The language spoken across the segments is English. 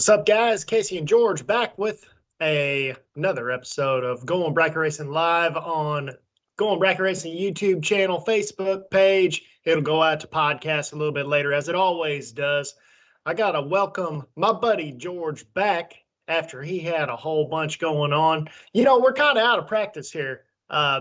What's up, guys? Casey and George back with another episode of Going Bracket Racing live on Going Bracket Racing YouTube channel, Facebook page. It'll go out to podcast a little bit later, as it always does. I got to welcome my buddy George back after he had a whole bunch going on. We're kind of out of practice here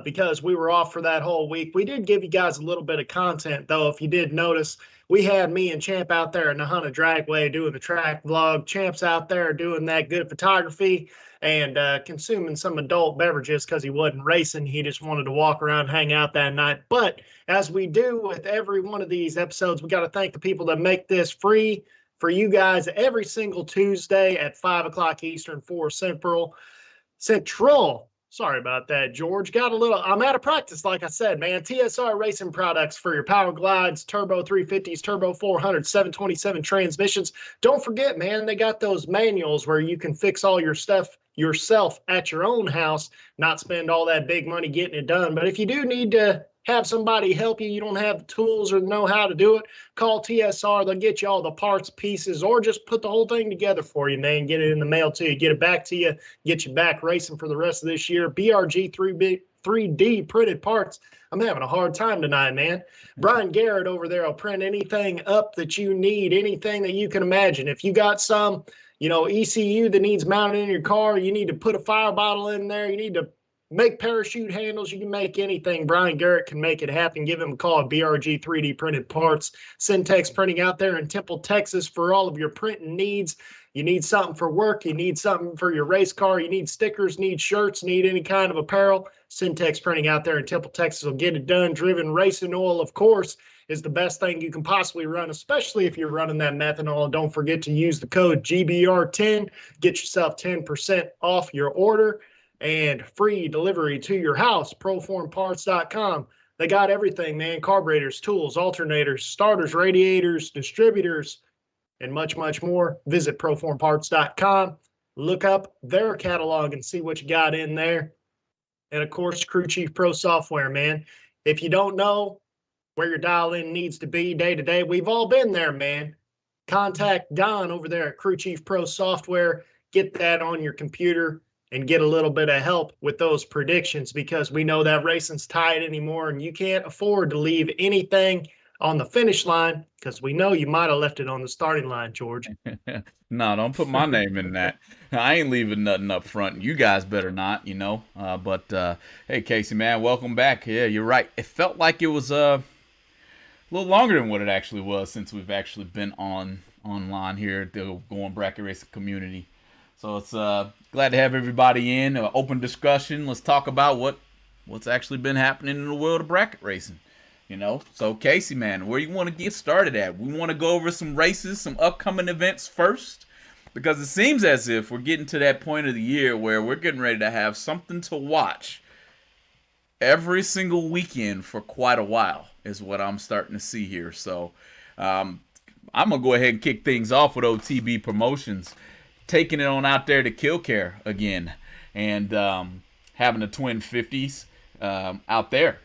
because we were off for that whole week. We did give you guys a little bit of content, though, if you did notice. We had me and Champ out there in the Hunter Dragway doing the track vlog. Champ's out there doing that good photography and consuming some adult beverages because he wasn't racing. He just wanted to walk around, hang out that night. But as we do with every one of these episodes, we got to thank the people that make this free for you guys every single Tuesday at 5 o'clock Eastern, 4 Central. Sorry about that, George. I'm out of practice, like I said, man. TSR Racing Products for your Power Glides, Turbo 350s, Turbo 400s, 727 transmissions. Don't forget, man, they got those manuals where you can fix all your stuff yourself at your own house, not spend all that big money getting it done. But if you do need to have somebody help you, you don't have the tools or know how to do it, call TSR. They'll get you all the parts, pieces, or just put the whole thing together for you, man. Get it in the mail to you, get it back to you, get you back racing for the rest of this year. BRG 3D printed parts. I'm having a hard time tonight, man. Brian Garrett over there will print anything up that you need, anything that you can imagine. If you got some, ECU that needs mounted in your car, you need to put a fire bottle in there, you need to make parachute handles, you can make anything. Brian Garrett can make it happen. Give him a call at BRG 3D Printed Parts. Syntex Printing out there in Temple, Texas for all of your printing needs. You need something for work. You need something for your race car. You need stickers, need shirts, need any kind of apparel. Syntex Printing out there in Temple, Texas will get it done. Driven Racing Oil, of course, is the best thing you can possibly run, especially if you're running that methanol. Don't forget to use the code GBR10. Get yourself 10% off your order and free delivery to your house. Proformparts.com. They got everything, man. Carburetors, tools, alternators, starters, radiators, distributors, and much, much more. Visit proformparts.com. Look up their catalog and see what you got in there. And, of course, Crew Chief Pro Software, man. If you don't know where your dial-in needs to be day to day, we've all been there, man. Contact Don over there at Crew Chief Pro Software. Get that on your computer and get a little bit of help with those predictions, because we know that racing's tight anymore and you can't afford to leave anything on the finish line, because we know you might have left it on the starting line, George. No, don't put my name in that. I ain't leaving nothing up front. You guys better not, But hey, Casey, man, welcome back. Yeah, you're right. It felt like it was a little longer than what it actually was since we've actually been online here at the Going Bracket Racing community. So it's glad to have everybody in. Open discussion. Let's talk about what's actually been happening in the world of bracket racing. So Casey, man, where you want to get started at? We want to go over some races, some upcoming events first, because it seems as if we're getting to that point of the year where we're getting ready to have something to watch every single weekend for quite a while, is what I'm starting to see here. So I'm going to go ahead and kick things off with OTB Promotions, taking it on out there to Killcare again, and having the twin 50s out there.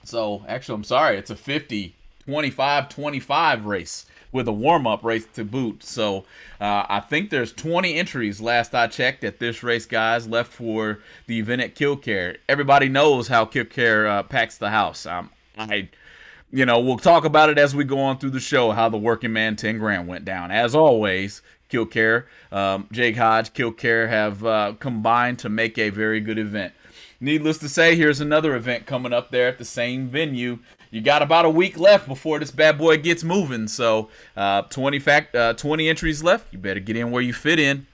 So actually, I'm sorry, it's a 50-25-25 race with a warm-up race to boot. So I think there's 20 entries last I checked at this race, guys, left for the event at Killcare. Everybody knows how Killcare packs the house. We'll talk about it as we go on through the show, how the Working Man 10 Grand went down. As always, Killcare, Jake Hodge, Killcare have combined to make a very good event. Needless to say, here's another event coming up there at the same venue. You got about a week left before this bad boy gets moving. So 20 entries left. You better get in where you fit in.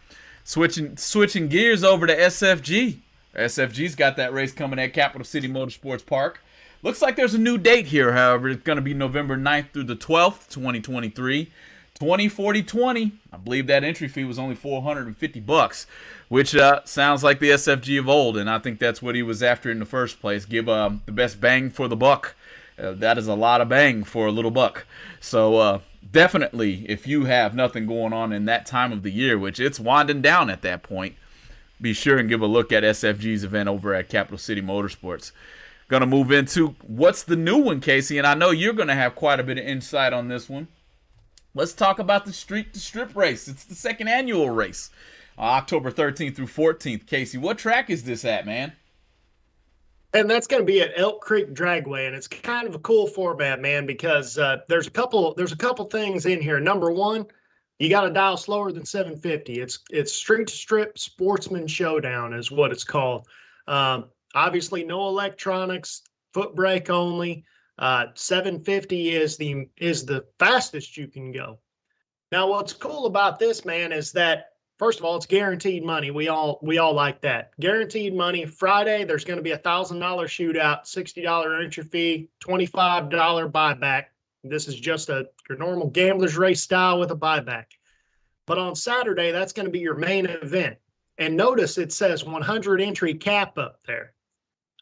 Switching gears over to SFG. SFG's got that race coming at Capital City Motorsports Park. Looks like there's a new date here, however. It's going to be November 9th through the 12th, 2023. 20-40-20. I believe that entry fee was only $450, which sounds like the SFG of old, and I think that's what he was after in the first place. Give the best bang for the buck. That is a lot of bang for a little buck. So definitely, if you have nothing going on in that time of the year, which it's winding down at that point, be sure and give a look at SFG's event over at Capital City Motorsports. Going to move into what's the new one, Casey, and I know you're going to have quite a bit of insight on this one. Let's talk about the Street to Strip race. It's the second annual race, October 13th through 14th. Casey, what track is this at, man? And that's going to be at Elk Creek Dragway, and it's kind of a cool format, man, because there's a couple things in here. Number one, you got to dial slower than 750. It's Street to Strip Sportsman Showdown is what it's called. Obviously, no electronics, foot brake only. 750 is the fastest you can go. Now, what's cool about this, man, is that first of all, it's guaranteed money. We all like that. Guaranteed money. Friday, there's going to be $1,000 shootout, $60 entry fee, $25 buyback. This is just your normal gambler's race style with a buyback. But on Saturday, that's going to be your main event. And notice it says 100 entry cap up there.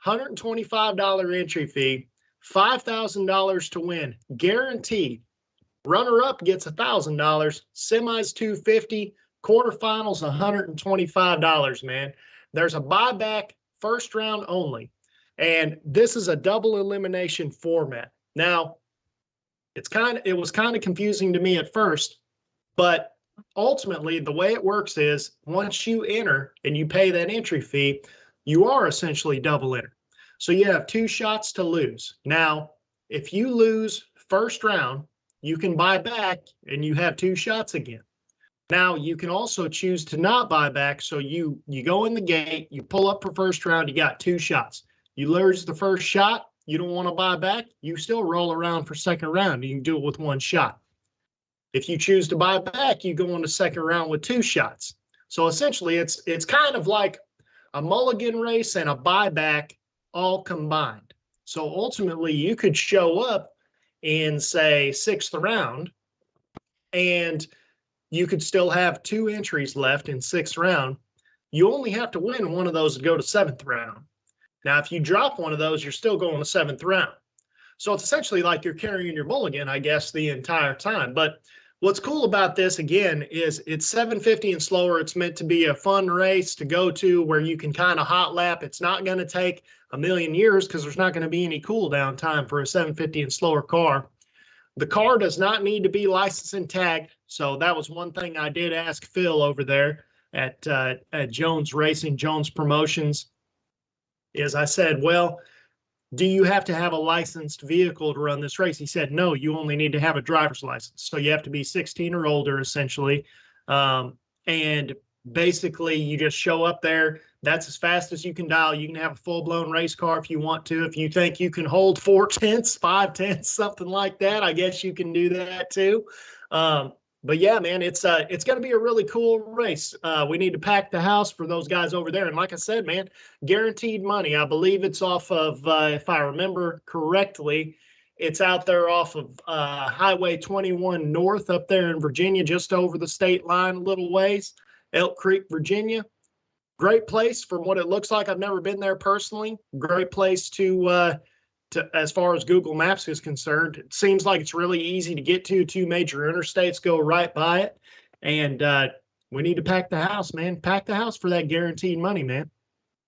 $125 entry fee, $5,000 to win, guaranteed. Runner up gets $1,000, semis $250, quarterfinals $125, man. There's a buyback first round only. And this is a double elimination format. Now, it was kind of confusing to me at first, but ultimately the way it works is once you enter and you pay that entry fee, you are essentially double enter. So you have 2 shots to lose. Now, if you lose first round, you can buy back and you have 2 shots again. Now, you can also choose to not buy back. So you go in the gate, you pull up for first round, you got 2 shots. You lose the first shot, you don't want to buy back, you still roll around for second round. You can do it with 1 shot. If you choose to buy back, you go on to second round with 2 shots. So essentially, it's kind of like a mulligan race and a buyback all combined. So ultimately, you could show up in, say, 6th round, and you could still have 2 entries left in 6th round. You only have to win one of those to go to 7th round. Now, if you drop one of those, you're still going to 7th round. So it's essentially like you're carrying your mulligan, I guess, the entire time. But what's cool about this, again, is it's 750 and slower. It's meant to be a fun race to go to where you can kind of hot lap. It's not going to take a million years because there's not going to be any cool down time for a 750 and slower car. The car does not need to be licensed and tagged. So that was one thing I did ask Phil over there at Jones Racing, Jones Promotions, is I said, well, do you have to have a licensed vehicle to run this race? He said, no, you only need to have a driver's license. So you have to be 16 or older, essentially. And basically, you just show up there. That's as fast as you can dial. You can have a full-blown race car if you want to. If you think you can hold 4 tenths, 5 tenths, something like that, I guess you can do that too. But yeah, man, it's going to be a really cool race. We need to pack the house for those guys over there. And like I said, man, guaranteed money. I believe it's off of, if I remember correctly, it's out there off of Highway 21 North up there in Virginia, just over the state line a little ways, Elk Creek, Virginia. Great place from what it looks like. I've never been there personally. Great place to as far as Google Maps is concerned. It seems like it's really easy to get to. 2 major interstates go right by it. And we need to pack the house, man. Pack the house for that guaranteed money, man.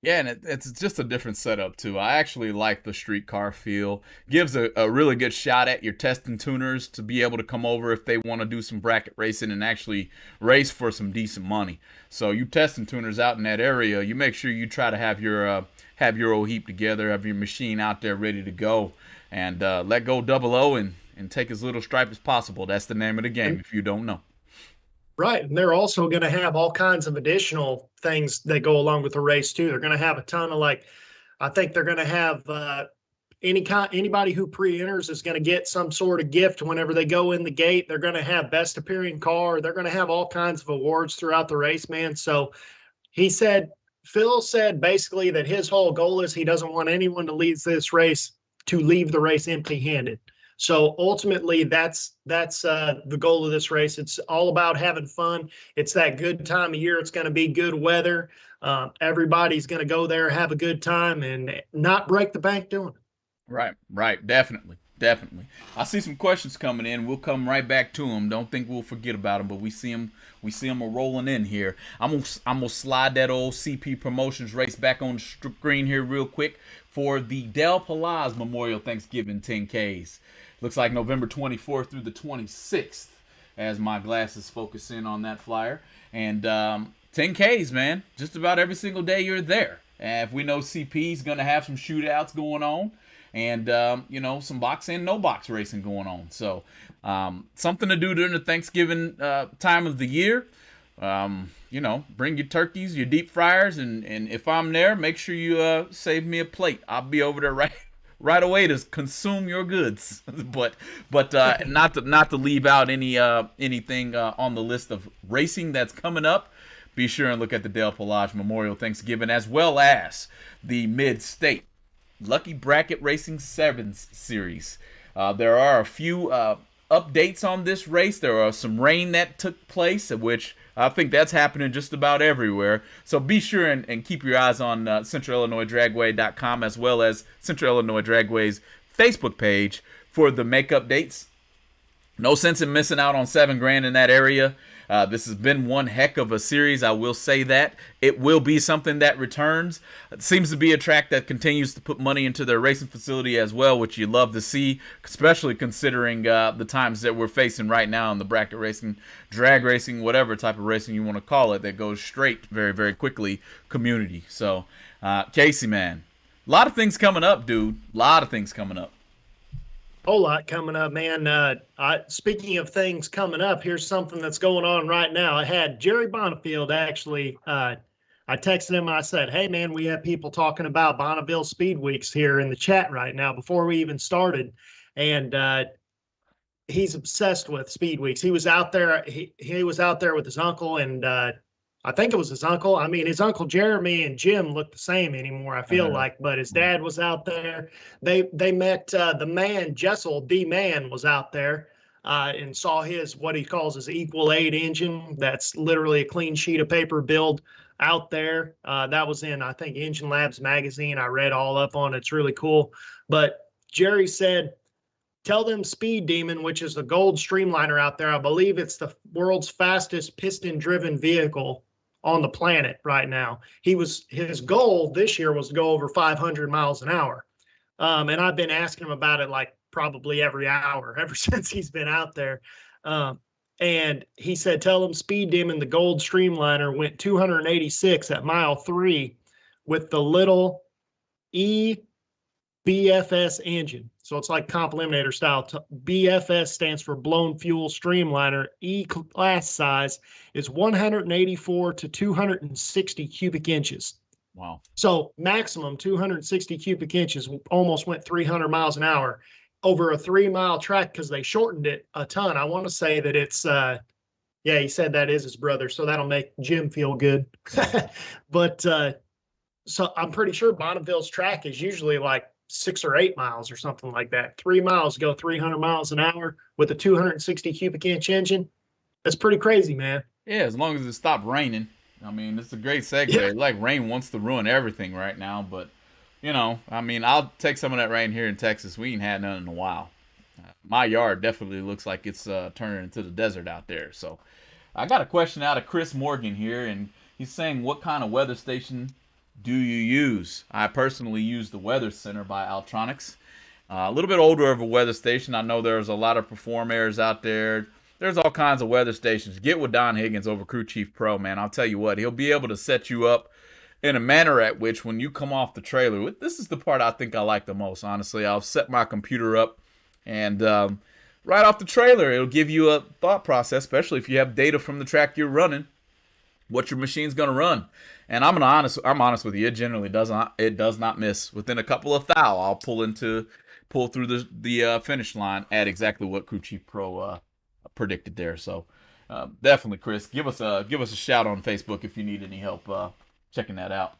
Yeah, and it's just a different setup, too. I actually like the street car feel. Gives a really good shot at your testing tuners to be able to come over if they want to do some bracket racing and actually race for some decent money. So you testing tuners out in that area, you make sure you try to have your old heap together, have your machine out there ready to go, and let go 00 and take as little stripe as possible. That's the name of the game, if you don't know. Right. And they're also going to have all kinds of additional things that go along with the race too. They're going to have a ton of I think they're going to have anybody who pre-enters is going to get some sort of gift whenever they go in the gate. They're going to have best appearing car. They're going to have all kinds of awards throughout the race, man. So Phil said basically that his whole goal is he doesn't want anyone to leave the race empty-handed. So ultimately, that's the goal of this race. It's all about having fun. It's that good time of year. It's going to be good weather. Everybody's going to go there, have a good time, and not break the bank doing it. Right. Definitely. I see some questions coming in. We'll come right back to them. Don't think we'll forget about them, but we see them rolling in here. I'm gonna slide that old CP Promotions race back on the screen here real quick for the Del Palaz Memorial Thanksgiving 10Ks. Looks like November 24th through the 26th. as my glasses focus in on that flyer. And 10Ks, man, just about every single day you're there. And if we know CP's going to have some shootouts going on, and some box and no box racing going on. So something to do during the Thanksgiving time of the year. Bring your turkeys, your deep fryers, and if I'm there, make sure you save me a plate. I'll be over there right away to consume your goods. but not to leave out anything on the list of racing that's coming up. Be sure and look at the Dale Pelage Memorial Thanksgiving, as well as the Mid-State Lucky Bracket Racing Sevens Series. There are a few updates on this race. There are some rain that took place, which I think that's happening just about everywhere. So be sure and keep your eyes on CentralIllinoisDragway.com, as well as Central Illinois Dragway's Facebook page for the make updates. No sense in missing out on $7,000 in that area. This has been one heck of a series, I will say that. It will be something that returns. It seems to be a track that continues to put money into their racing facility as well, which you love to see, especially considering the times that we're facing right now in the bracket racing, drag racing, whatever type of racing you want to call it, that goes straight very, very quickly community. So, Casey, man, a lot of things coming up, dude. A lot of things coming up. Whole lot coming up, man. Speaking of things coming up, here's something that's going on right now. I had Jerry Bonneville actually. I texted him and I said, "Hey, man, we have people talking about Bonneville Speed Weeks here in the chat right now before we even started," and he's obsessed with Speed Weeks. He was out there. He was out there with his uncle, and I think it was his uncle. I mean, his uncle Jeremy and Jim look the same anymore, I feel like, but his dad was out there. They met the man, Jessel D. Man was out there and saw his, what he calls his Equal 8 engine. That's literally a clean sheet of paper build out there. That was in, I think, Engine Labs magazine. I read all up on it. It's really cool. But Jerry said, tell them Speed Demon, which is the gold streamliner out there. I believe it's the world's fastest piston-driven vehicle on the planet right now. His goal this year was to go over 500 miles an hour. And I've been asking him about it like probably every hour ever since he's been out there. And he said, tell him Speed Demon, the gold streamliner, went 286 at mile 3 with the little BFS engine. So it's like comp eliminator style. BFS stands for blown fuel streamliner. E class size is 184 to 260 cubic inches. Wow. So maximum 260 cubic inches, almost went 300 miles an hour over a 3-mile track because they shortened it a ton. I want to say that it's, he said that is his brother, so that'll make Jim feel good. But so I'm pretty sure Bonneville's track is usually like 6 or 8 miles or something like that. 3 miles go 300 miles an hour with a 260 cubic inch engine. That's pretty crazy, man. Yeah, as long as it stopped raining. I mean, it's a great segue. Yeah. Like, rain wants to ruin everything right now, but, I'll take some of that rain here in Texas. We ain't had none in a while. My yard definitely looks like it's turning into the desert out there. So I got a question out of Chris Morgan here, and he's saying, what kind of weather station do you use? I personally use the Weather Center by Altronics. A little bit older of a weather station. I know there's a lot of Perform Airs out there. There's all kinds of weather stations. Get with Don Higgins over Crew Chief Pro, man. I'll tell you what, he'll be able to set you up in a manner at which when you come off the trailer, this is the part I think I like the most, honestly. I'll set my computer up, and right off the trailer, it'll give you a thought process, especially if you have data from the track you're running, what your machine's going to run. And I'm honest with you, it generally does not miss. Within a couple of thou, I'll pull through the finish line at exactly what Crew Chief Pro predicted there. So definitely, Chris, give us a shout on Facebook if you need any help checking that out.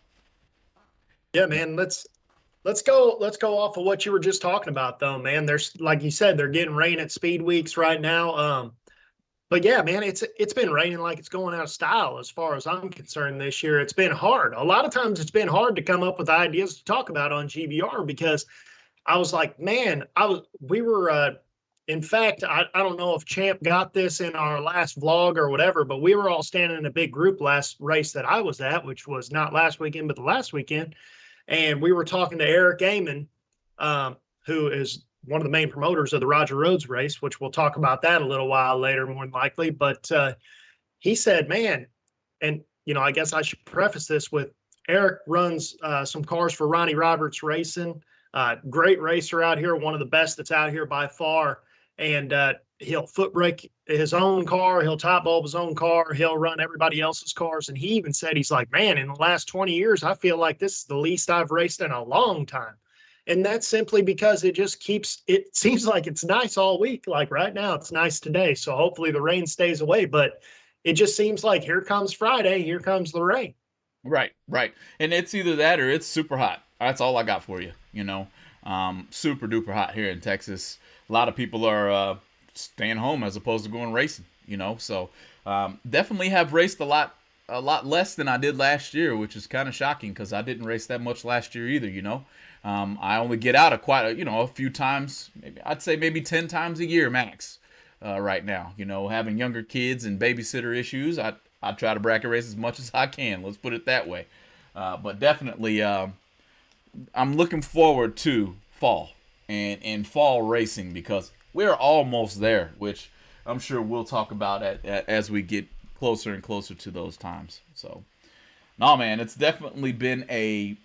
Yeah, man, let's go off of what you were just talking about, though, man. There's, like you said, they're getting rain at Speed Weeks right now. But yeah, man, it's been raining like it's going out of style as far as I'm concerned this year. It's been hard. A lot of times it's been hard to come up with ideas to talk about on GBR because I was like, man, in fact, I don't know if Champ got this in our last vlog or whatever, but we were all standing in a big group last race that I was at, which was not last weekend, but the last weekend. And we were talking to Eric Amon, who is one of the main promoters of the Roger Rhodes race, which we'll talk about that a little while later, more than likely. But he said, man, and I guess I should preface this with Eric runs some cars for Ronnie Roberts Racing. Great racer out here, one of the best that's out here by far. And he'll foot brake his own car, he'll top bulb his own car, he'll run everybody else's cars. And he even said, he's like, man, in the last 20 years, I feel like this is the least I've raced in a long time. And that's simply because it seems like it's nice all week. Like right now, it's nice today. So hopefully the rain stays away. But it just seems like here comes Friday, here comes the rain. Right. And it's either that or it's super hot. That's all I got for you, super duper hot here in Texas. A lot of people are staying home as opposed to going racing, So definitely have raced a lot less than I did last year, which is kind of shocking because I didn't race that much last year either, I only get out a few times, I'd say maybe 10 times a year max right now. Having younger kids and babysitter issues, I try to bracket race as much as I can. Let's put it that way. But definitely, I'm looking forward to fall and fall racing because we're almost there, which I'm sure we'll talk about as we get closer and closer to those times. So, no, man, it's definitely been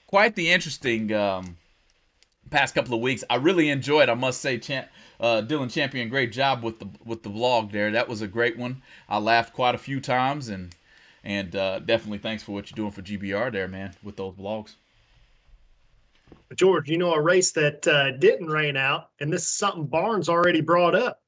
quite the interesting past couple of weeks. I really enjoyed, I must say, Dylan Champion, great job with the vlog there. That was a great one. I laughed quite a few times, and definitely thanks for what you're doing for GBR there, man, with those vlogs. George, a race that didn't rain out, and this is something Barnes already brought up.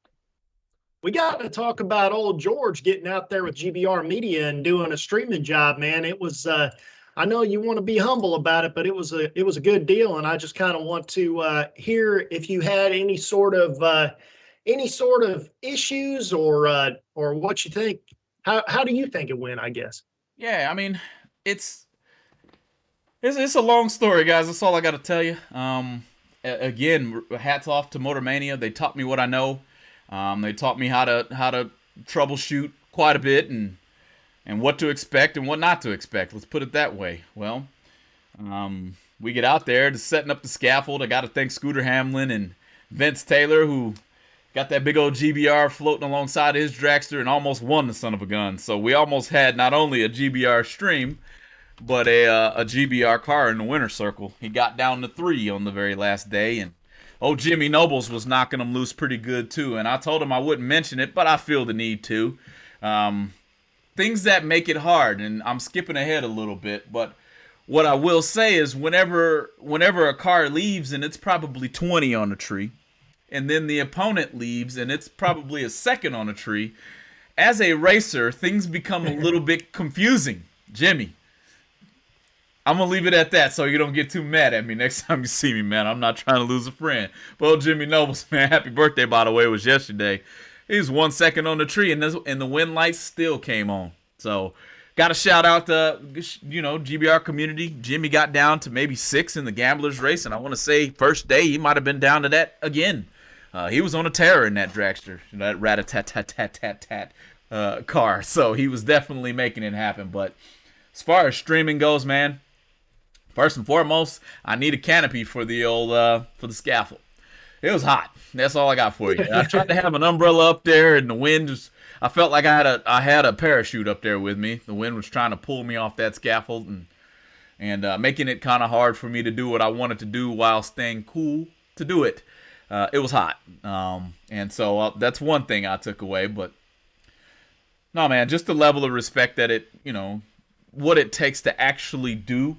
We got to talk about old George getting out there with GBR Media and doing a streaming job, man. It was, I know you want to be humble about it, but it was a good deal, and I just kind of want to hear if you had any sort of issues or what you think. How do you think it went? I guess. Yeah, I mean, it's a long story, guys. That's all I got to tell you. Again, hats off to Motor Mania. They taught me what I know. They taught me how to troubleshoot quite a bit and what to expect and what not to expect. Let's put it that way. Well, we get out there to setting up the scaffold. I got to thank Scooter Hamlin and Vince Taylor, who got that big old GBR floating alongside his dragster and almost won the son of a gun. So we almost had not only a GBR stream, but a GBR car in the winner's circle. He got down to 3 on the very last day, and Jimmy Nobles was knocking him loose pretty good too. And I told him I wouldn't mention it, but I feel the need to. Things that make it hard, and I'm skipping ahead a little bit, but what I will say is whenever a car leaves and it's probably 20 on a tree, and then the opponent leaves and it's probably a second on a tree, as a racer, things become a little bit confusing. Jimmy, I'm going to leave it at that so you don't get too mad at me next time you see me, man. I'm not trying to lose a friend. But Jimmy Nobles, man, happy birthday, by the way, was yesterday. He was 1 second on the tree, and the wind lights still came on. So, got to shout out the, GBR community. Jimmy got down to maybe 6 in the Gamblers race, and I want to say first day he might have been down to that again. He was on a tear in that dragster, that rat-a-tat-tat-tat-tat-tat car. So, he was definitely making it happen. But as far as streaming goes, man, first and foremost, I need a canopy for the for the scaffold. It was hot. That's all I got for you. I tried to have an umbrella up there, and the wind was. I felt like I had a parachute up there with me. The wind was trying to pull me off that scaffold and making it kind of hard for me to do what I wanted to do while staying cool to do it. It was hot, and so that's one thing I took away. But no, man, just the level of respect that what it takes to actually do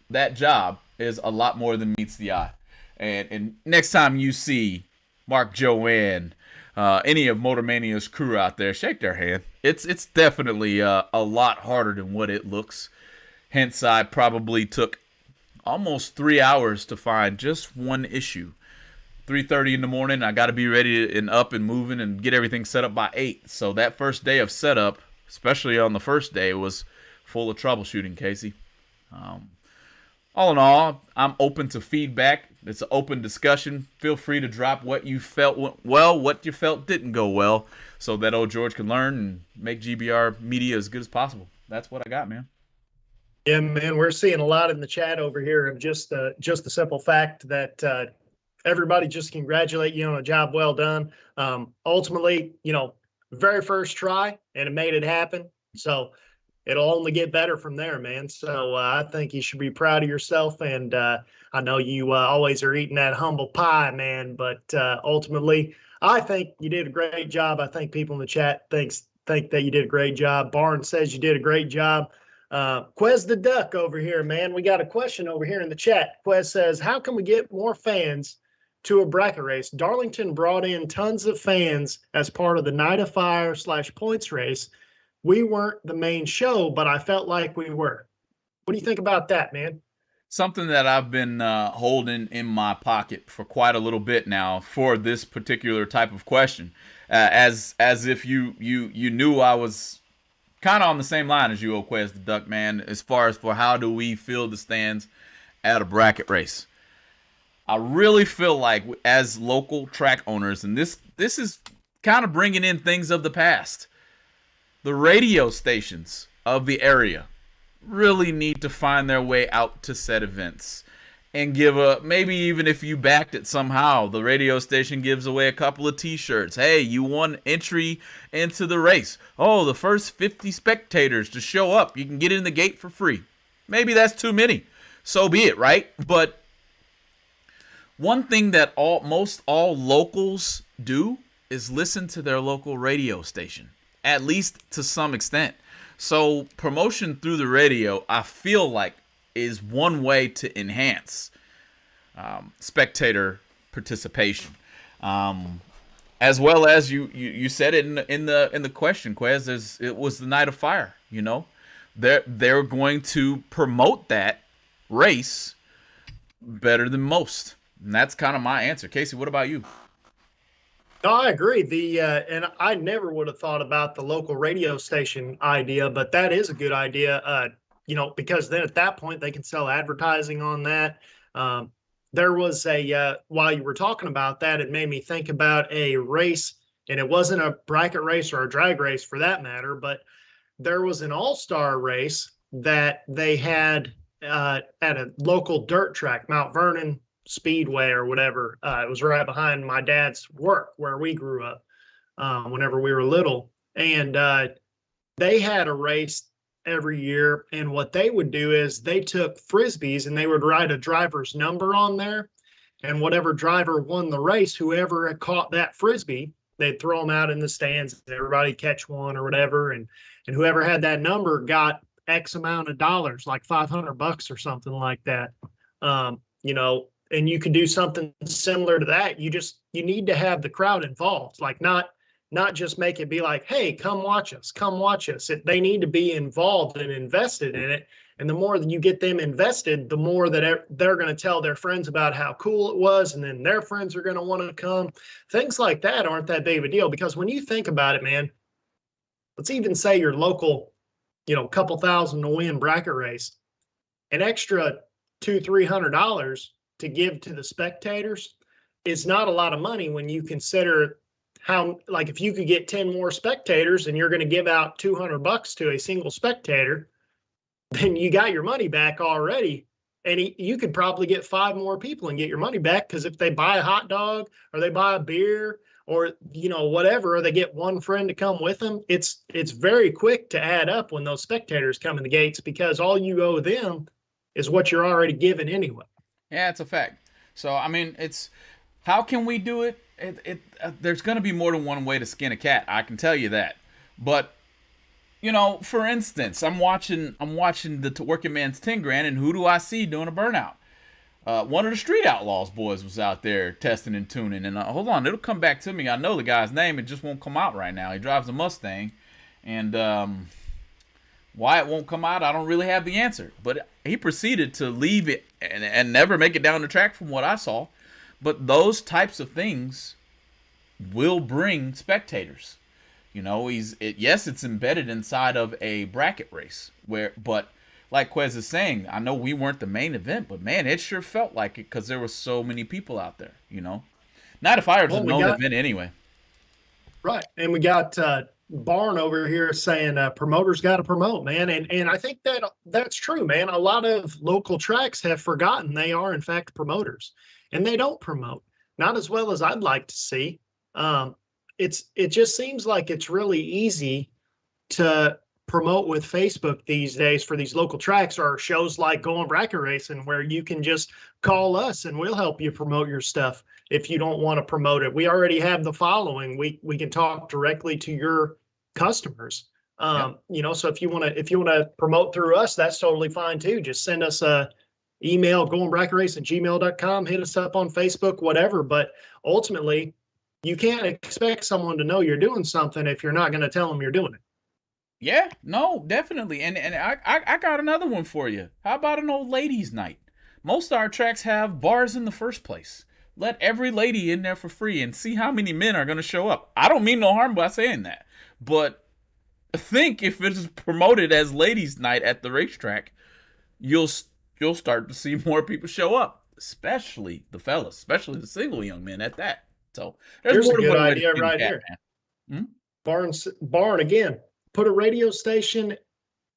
that job is a lot more than meets the eye. And next time you see Mark Joanne, any of Motor Mania's crew out there, shake their hand. It's definitely a lot harder than what it looks. Hence, I probably took almost 3 hours to find just one issue. 3:30 in the morning, I got to be ready and up and moving and get everything set up by 8. So that first day of setup, especially on the first day, was full of troubleshooting, Casey. All in all, I'm open to feedback. It's an open discussion. Feel free to drop what you felt went well, what you felt didn't go well, so that old George can learn and make GBR Media as good as possible. That's what I got, man. Yeah, man, we're seeing a lot in the chat over here of just the simple fact that everybody just congratulate you on a job well done. Ultimately, very first try, and it made it happen. So it'll only get better from there, man. So I think you should be proud of yourself. And I know you always are eating that humble pie, man. But ultimately, I think you did a great job. I think people in the chat think that you did a great job. Barnes says you did a great job. Quez the Duck over here, man. We got a question over here in the chat. Quez says, how can we get more fans to a bracket race? Darlington brought in tons of fans as part of the Night of Fire / points race. We weren't the main show, but I felt like we were. What do you think about that, man? Something that I've been holding in my pocket for quite a little bit now for this particular type of question, as if you knew I was kind of on the same line as you, Oquez the Duck, man, as far as for how do we fill the stands at a bracket race. I really feel like as local track owners, and this is kind of bringing in things of the past, the radio stations of the area really need to find their way out to said events and give maybe even if you backed it somehow, the radio station gives away a couple of t-shirts. Hey, you won entry into the race. Oh, the first 50 spectators to show up, you can get in the gate for free. Maybe that's too many. So be it, right? But one thing that most all locals do is listen to their local radio station, at least to some extent. So promotion through the radio, I feel like, is one way to enhance spectator participation, as well as you said it in the question, Quez. It was the Night of Fire. They're going to promote that race better than most, and that's kind of my answer. Casey, what about you? No, I agree. And I never would have thought about the local radio station idea, but that is a good idea. Because then at that point they can sell advertising on that. There was while you were talking about that, it made me think about a race, and it wasn't a bracket race or a drag race for that matter, but there was an all-star race that they had at a local dirt track, Mount Vernon Speedway or whatever. It was right behind my dad's work where we grew up whenever we were little. And they had a race every year. And what they would do is they took Frisbees and they would write a driver's number on there. And whatever driver won the race, whoever had caught that Frisbee, they'd throw them out in the stands and everybody catch one or whatever. And whoever had that number got X amount of dollars, like $500 or something like that. And you could do something similar to that. You need to have the crowd involved, like not just make it be like, hey, come watch us. They need to be involved and invested in it. And the more that you get them invested, the more that they're going to tell their friends about how cool it was. And then their friends are going to want to come. Things like that aren't that big of a deal, because when you think about it, man, let's even say your local, couple thousand to win bracket race, an extra $200-300 to give to the spectators is not a lot of money when you consider how, like, if you could get 10 more spectators and you're going to give out $200 to a single spectator, then you got your money back already. And you could probably get 5 more people and get your money back, because if they buy a hot dog or they buy a beer or whatever, or they get one friend to come with them, it's very quick to add up when those spectators come in the gates, because all you owe them is what you're already given anyway. Yeah, it's a fact. So, I mean, how can we do it? There's going to be more than one way to skin a cat. I can tell you that. But, for instance, I'm watching the Working Man's 10 Grand, and who do I see doing a burnout? One of the Street Outlaws boys was out there testing and tuning. And hold on, it'll come back to me. I know the guy's name. It just won't come out right now. He drives a Mustang. And why it won't come out, I don't really have the answer. But he proceeded to leave it and never make it down the track from what I saw. But those types of things will bring spectators. Yes, it's embedded inside of a bracket race. But like Quez is saying, I know we weren't the main event, but man, it sure felt like it because there were so many people out there. Night of Fire is a known event anyway. Right, and we got Barn over here saying promoters got to promote, man, and I think that's true, man. A lot of local tracks have forgotten they are in fact promoters, and they don't promote. not as well as I'd like to see. It just seems like it's really easy to promote with Facebook these days for these local tracks or shows like Going Bracket Racing, where you can just call us and we'll help you promote your stuff if you don't want to promote it. We already have the following. We can talk directly to your customers. So if you want to promote through us, that's totally fine too. Just send us a email, goingbracketrace@gmail.com, hit us up on Facebook, whatever. But ultimately, you can't expect someone to know you're doing something if you're not going to tell them you're doing it. Yeah, no, definitely. And I got another one for you. How about an old ladies' night? Most of our tracks have bars in the first place. Let every lady in there for free and see how many men are going to show up. I don't mean no harm by saying that, but think if it is promoted as ladies' night at the racetrack, you'll start to see more people show up, especially the fellas, especially the single young men at that. So here's a good idea right here. Barn again. Put a radio station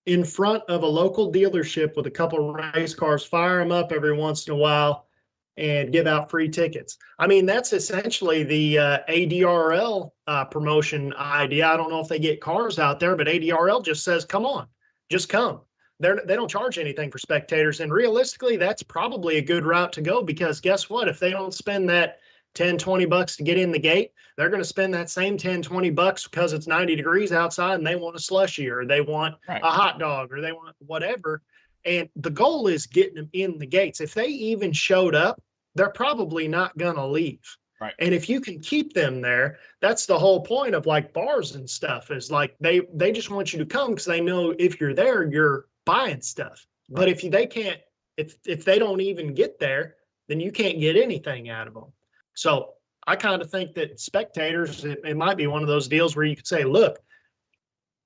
in front of a local dealership with a couple of race cars, fire them up every once in a while, and give out free tickets. I mean, that's essentially the ADRL promotion idea. I don't know if they get cars out there, but ADRL just says, come on, just come. They don't charge anything for spectators. And realistically, that's probably a good route to go, because guess what? If they don't spend that $10-20 to get in the gate, they're going to spend that same $10-20 because it's 90 degrees outside and they want a slushie, or they want a hot dog, or they want whatever. And the goal is getting them in the gates. If they even showed up, they're probably not going to leave. Right. And if you can keep them there, that's the whole point of like bars and stuff, is like they just want you to come because they know if you're there, you're buying stuff. Right. But if they can't, if they don't even get there, then you can't get anything out of them. So I kind of think that spectators, it might be one of those deals where you could say, look,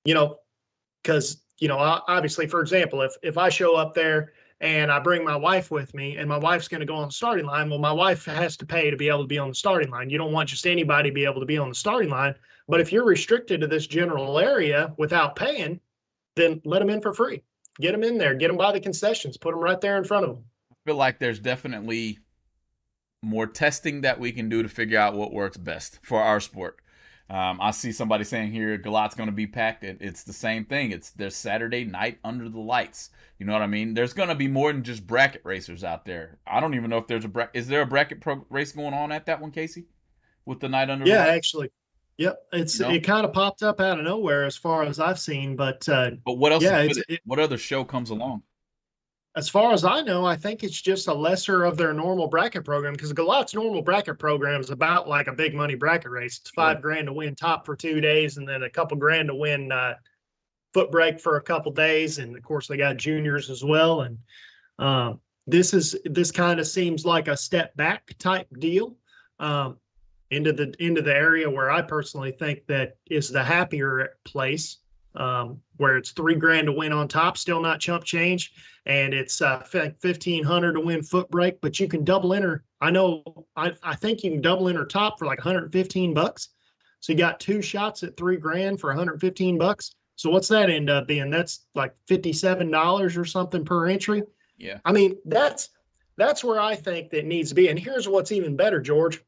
because, obviously, for example, if I show up there and I bring my wife with me and my wife's going to go on the starting line, well, my wife has to pay to be able to be on the starting line. You don't want just anybody to be able to be on the starting line. But if you're restricted to this general area without paying, then let them in for free. Get them in there. Get them by the concessions. Put them right there in front of them. I feel like there's definitely more testing that we can do to figure out what works best for our sport. I see somebody saying here, Galat's going to be packed. It's the same thing. There's Saturday night under the lights. You know what I mean? There's going to be more than just bracket racers out there. I don't even know if there's is there a bracket race going on at that one, Casey? With the night under the lights? Yeah, actually. Yep. It kind of popped up out of nowhere as far as I've seen, but what else? Yeah, what other show comes along? As far as I know, I think it's just a lesser of their normal bracket program, because Galat's normal bracket program is about like a big money bracket race. It's $5,000 to win top for 2 days, and then a couple grand to win foot brake for a couple days. And of course, they got juniors as well. And this kind of seems like a step back type deal into the area where I personally think that is the happier place. Where it's $3,000 to win on top, still not chump change, and it's $1,500 to win foot brake, but you can double enter. I think you can double enter top for like $115. So you got 2 shots at $3,000 for $115. So what's that end up being? That's like $57 or something per entry. Yeah. I mean, that's where I think that needs to be. And here's what's even better, George.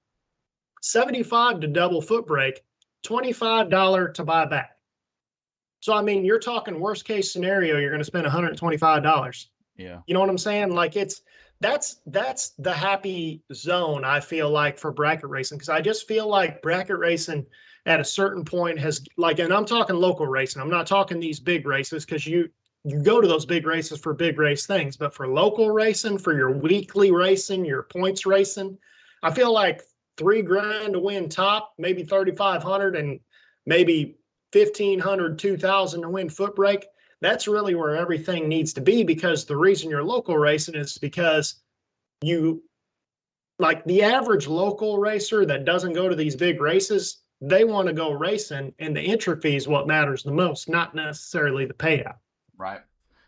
$75 to double foot brake, $25 to buy back. So, I mean, you're talking worst case scenario, you're going to spend $125. Yeah. You know what I'm saying? Like that's the happy zone, I feel like, for bracket racing. Cause I just feel like bracket racing at a certain point has and I'm talking local racing. I'm not talking these big races, cause you go to those big races for big race things, but for local racing, for your weekly racing, your points racing, I feel like $3,000 to win top, maybe 3,500, and maybe 1,500, 2,000 to win foot brake. That's really where everything needs to be, because the reason you're local racing is because you, like the average local racer that doesn't go to these big races, they want to go racing, and the entry fee is what matters the most, not necessarily the payout. Right.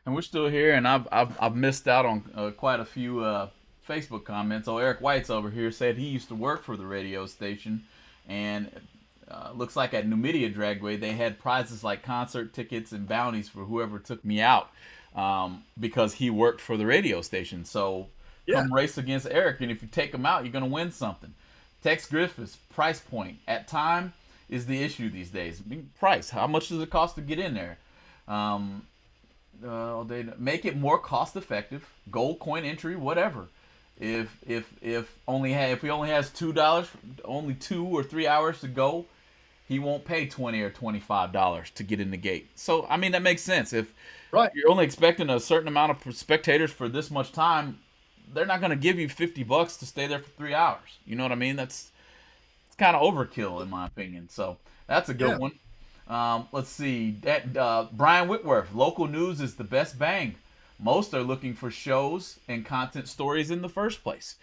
And we're still here, and I've missed out on quite a few Facebook comments. Oh, Eric White's over here said he used to work for the radio station, and looks like at Numidia Dragway they had prizes like concert tickets and bounties for whoever took me out, because he worked for the radio station. So come race against Eric, and if you take him out, you're going to win something. Tex Griffiths, price point at time is the issue these days. I mean, price. How much does it cost to get in there? They make it more cost effective. Gold coin entry, whatever. If he only has $2, only 2 or 3 hours to go, he won't pay $20 or $25 to get in the gate. So I mean that makes sense. If you're only expecting a certain amount of spectators for this much time, they're not going to give you $50 to stay there for 3 hours. You know what I mean? It's kind of overkill in my opinion. So that's a good one. Let's see. Brian Whitworth, local news is the best bang. Most are looking for shows and content stories in the first place.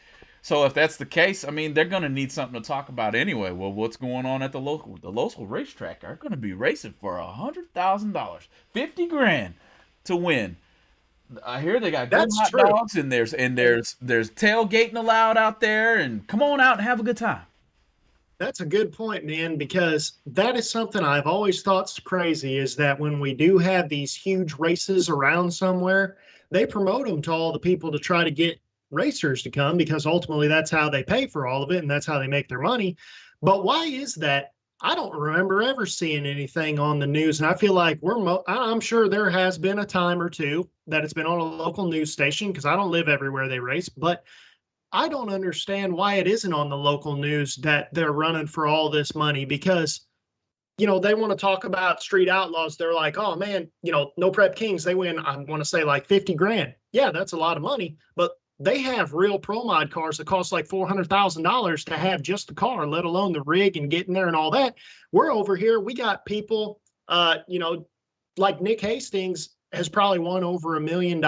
So if that's the case, I mean, they're going to need something to talk about anyway. Well, what's going on at the local racetrack are going to be racing for $100,000, $50,000 to win. I hear they got good hot dogs and there's tailgating allowed out there, and come on out and have a good time. That's a good point, man, because that is something I've always thought's crazy is that when we do have these huge races around somewhere, they promote them to all the people to try to get racers to come, because ultimately that's how they pay for all of it and that's how they make their money. But why is that? I don't remember ever seeing anything on the news, and I feel like I'm sure there has been a time or two that it's been on a local news station, because I don't live everywhere they race, but I don't understand why it isn't on the local news that they're running for all this money, because they want to talk about street outlaws. They're like, oh man, No Prep Kings, they win, I want to say like $50,000. Yeah, that's a lot of money, but they have real pro mod cars that cost like $400,000 to have just the car, let alone the rig and getting there and all that. We're over here, we got people, like Nick Hastings has probably won over $1 million,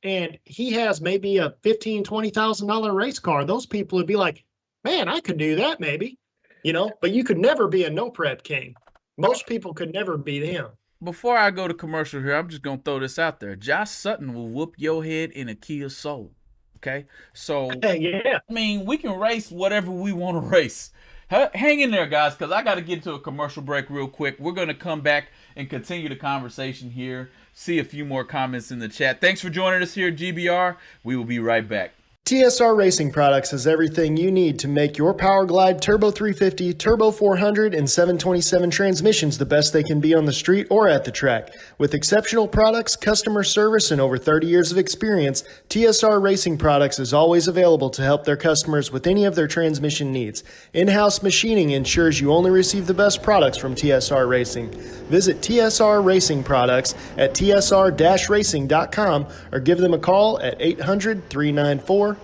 and he has maybe a $15,000-$20,000 race car. Those people would be like, man, I could do that maybe, but you could never be a No Prep King. Most people could never beat him. Before I go to commercial here, I'm just going to throw this out there. Josh Sutton will whoop your head in a Kia Soul. Okay, so yeah, I mean, we can race whatever we want to race. Hang in there, guys, because I got to get to a commercial break real quick. We're going to come back and continue the conversation here. See a few more comments in the chat. Thanks for joining us here at GBR. We will be right back. TSR Racing Products has everything you need to make your Power Glide Turbo 350, Turbo 400, and 727 transmissions the best they can be on the street or at the track. With exceptional products, customer service, and over 30 years of experience, TSR Racing Products is always available to help their customers with any of their transmission needs. In-house machining ensures you only receive the best products from TSR Racing. Visit TSR Racing Products at tsr-racing.com or give them a call at 800-394-5889.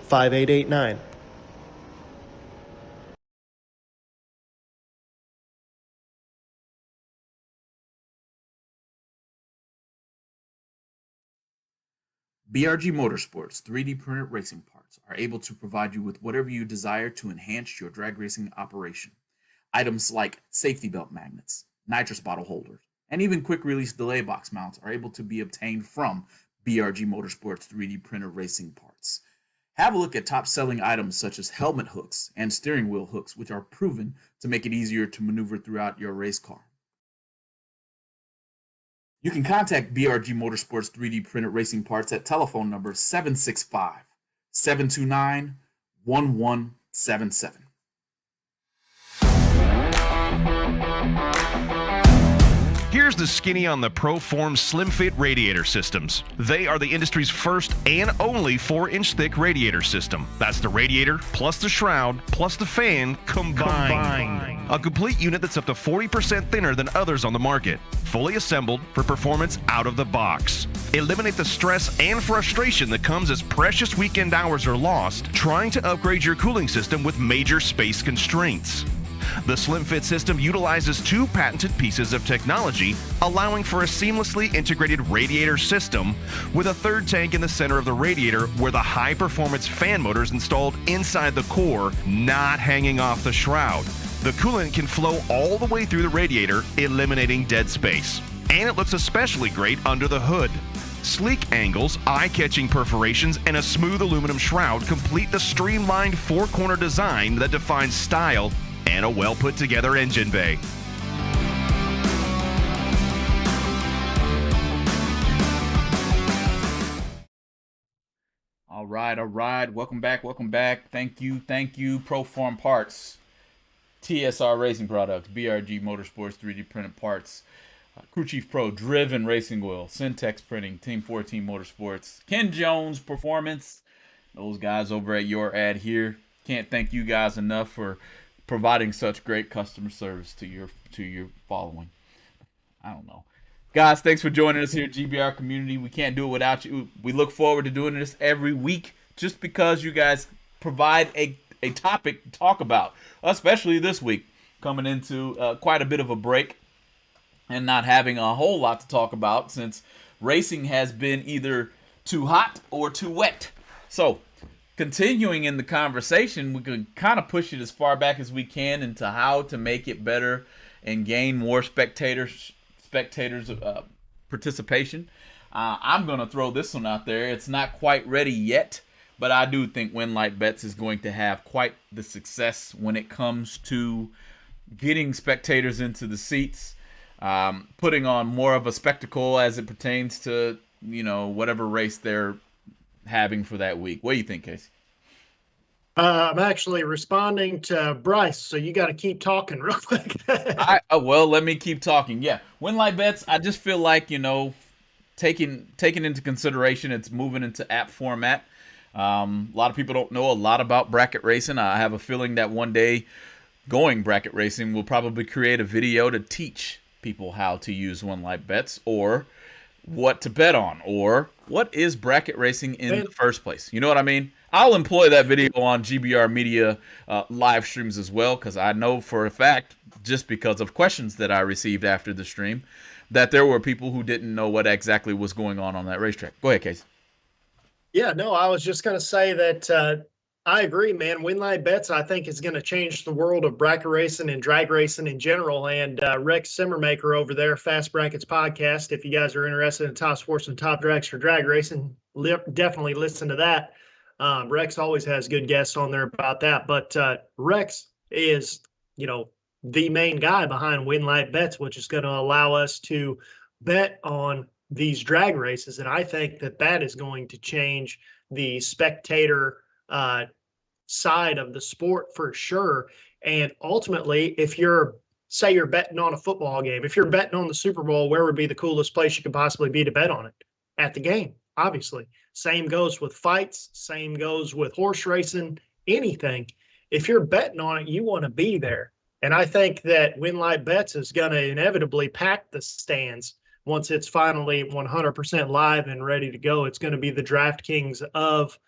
BRG Motorsports 3D printed racing parts are able to provide you with whatever you desire to enhance your drag racing operation. Items like safety belt magnets, nitrous bottle holders, and even quick release delay box mounts are able to be obtained from BRG Motorsports 3D printed racing parts. Have a look at top-selling items such as helmet hooks and steering wheel hooks, which are proven to make it easier to maneuver throughout your race car. You can contact BRG Motorsports 3D printed racing parts at telephone number 765-729-1177. Here's the skinny on the ProForm Slim Fit radiator systems. They are the industry's first and only 4-inch thick radiator system. That's the radiator plus the shroud plus the fan combined. A complete unit that's up to 40% thinner than others on the market. Fully assembled for performance out of the box. Eliminate the stress and frustration that comes as precious weekend hours are lost trying to upgrade your cooling system with major space constraints. The Slim Fit system utilizes 2 patented pieces of technology, allowing for a seamlessly integrated radiator system with a 3rd tank in the center of the radiator where the high-performance fan motor is installed inside the core, not hanging off the shroud. The coolant can flow all the way through the radiator, eliminating dead space. And it looks especially great under the hood. Sleek angles, eye-catching perforations, and a smooth aluminum shroud complete the streamlined 4-corner design that defines style and a well-put-together engine bay. All right. Welcome back. Thank you, ProForm Parts. TSR Racing Products, BRG Motorsports 3D printed parts, Crew Chief Pro, Driven Racing Oil, Syntex Printing, Team 14 Motorsports, Ken Jones Performance, those guys over at Your Ad Here. Can't thank you guys enough for providing such great customer service to your following. I don't know. Guys, thanks for joining us here at GBR Community. We can't do it without you. We look forward to doing this every week just because you guys provide a topic to talk about, especially this week, coming into quite a bit of a break and not having a whole lot to talk about since racing has been either too hot or too wet. So, continuing in the conversation, we can kind of push it as far back as we can into how to make it better and gain more spectators participation. I'm going to throw this one out there. It's not quite ready yet, but I do think Winlight Bets is going to have quite the success when it comes to getting spectators into the seats, putting on more of a spectacle as it pertains to, whatever race they're having for that week. What do you think, Casey? I'm actually responding to Bryce, so you got to keep talking real quick. Well, let me keep talking. Yeah, Winlight Bets, I just feel like, taking into consideration it's moving into app format. A lot of people don't know a lot about bracket racing. I have a feeling that one day going bracket racing will probably create a video to teach people how to use Winlight Bets or what to bet on or what is bracket racing in the first place. You know what I mean? I'll employ that video on GBR Media live streams as well, because I know for a fact, just because of questions that I received after the stream, that there were people who didn't know what exactly was going on that racetrack. Go ahead, Casey. Yeah, no, I was just going to say that I agree, man. Winlight Bets, I think, is going to change the world of bracket racing and drag racing in general. And Rex Simmermaker over there, Fast Brackets Podcast, if you guys are interested in top sports and top drags for drag racing, definitely listen to that. Rex always has good guests on there about that. But Rex is, the main guy behind Winlight Bets, which is going to allow us to bet on these drag races. And I think that is going to change the spectator side of the sport for sure. And ultimately, if you're betting on a football game, if you're betting on the Super Bowl, where would be the coolest place you could possibly be to bet on it? At the game, obviously. Same goes with fights. Same goes with horse racing, anything. If you're betting on it, you want to be there. And I think that Winlight Bets is going to inevitably pack the stands once it's finally 100% live and ready to go. It's going to be the DraftKings of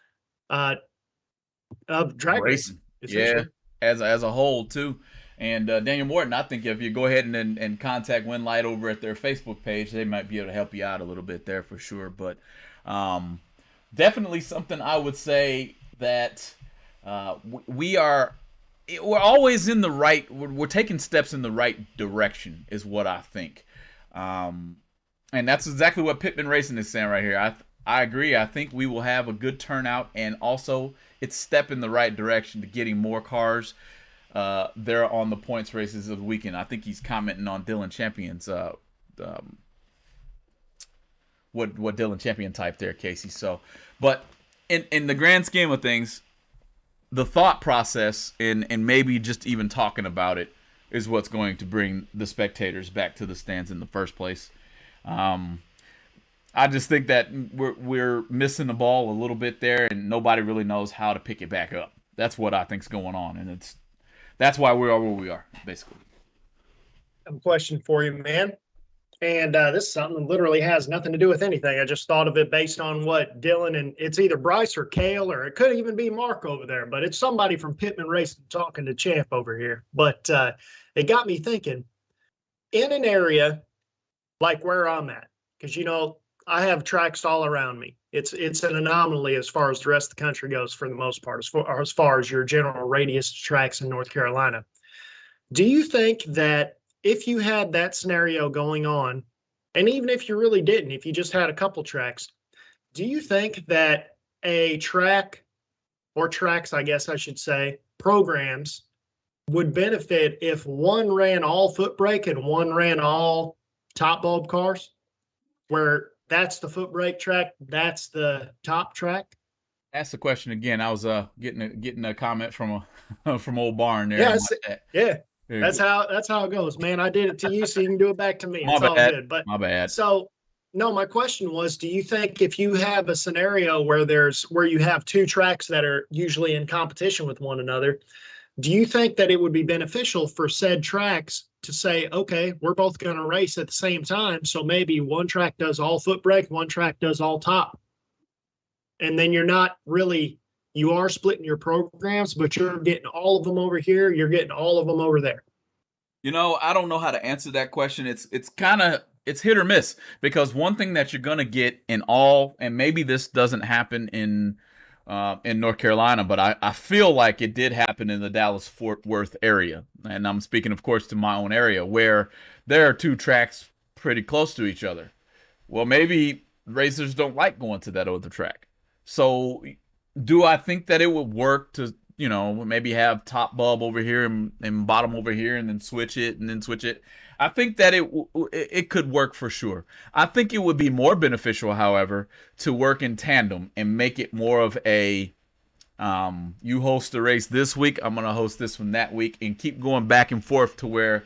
drag racing. Yeah, as a whole too. And Daniel Morton, I think if you go ahead and contact Winlight over at their Facebook page, they might be able to help you out a little bit there for sure. But definitely something I would say that we're always in the right. We're taking steps in the right direction, is what I think. And that's exactly what Pittman Racing is saying right here. I agree. I think we will have a good turnout, and also it's step in the right direction to getting more cars there on the points races of the weekend. I think he's commenting on Dylan Champion's what Dylan Champion typed there, Casey. So, but in the grand scheme of things, the thought process and maybe just even talking about it is what's going to bring the spectators back to the stands in the first place. I just think that we're missing the ball a little bit there, and nobody really knows how to pick it back up. That's what I think's going on, and that's why we are where we are, basically. I have a question for you, man. And this is something that literally has nothing to do with anything. I just thought of it based on what Dylan, and it's either Bryce or Cale, or it could even be Mark over there, but it's somebody from Pittman Racing talking to Champ over here. But it got me thinking, in an area like where I'm at, because, I have tracks all around me. It's an anomaly as far as the rest of the country goes for the most part, as far as your general radius tracks in North Carolina. Do you think that if you had that scenario going on, and even if you really didn't, if you just had a couple tracks, do you think that a track, or tracks, I guess I should say, programs would benefit if one ran all foot brake and one ran all top bulb cars, where that's the foot brake track, that's the top track? Ask the question again. I was getting a comment from a from old Barn there. Yes, yeah. That's how it goes, man. I did it to you, so you can do it back to me. My It's all bad. good. But My bad. so no, my question was, do you think if you have a scenario where you have two tracks that are usually in competition with one another, do you think that it would be beneficial for said tracks to say, okay, we're both going to race at the same time, so maybe one track does all foot brake, one track does all top, and then you are splitting your programs, but you're getting all of them over here, you're getting all of them over there. I don't know how to answer that question. It's kind of it's hit or miss, because one thing that you're gonna get in all, and maybe this doesn't happen in North Carolina, but I feel like it did happen in the Dallas-Fort Worth area, and I'm speaking, of course, to my own area, where there are two tracks pretty close to each other. Well, maybe racers don't like going to that other track. So, do I think that it would work to maybe have top bulb over here and bottom over here, and then switch it and then switch it? I think that it could work for sure. I think it would be more beneficial, however, to work in tandem and make it more of a you host a race this week, I'm going to host this one that week, and keep going back and forth to where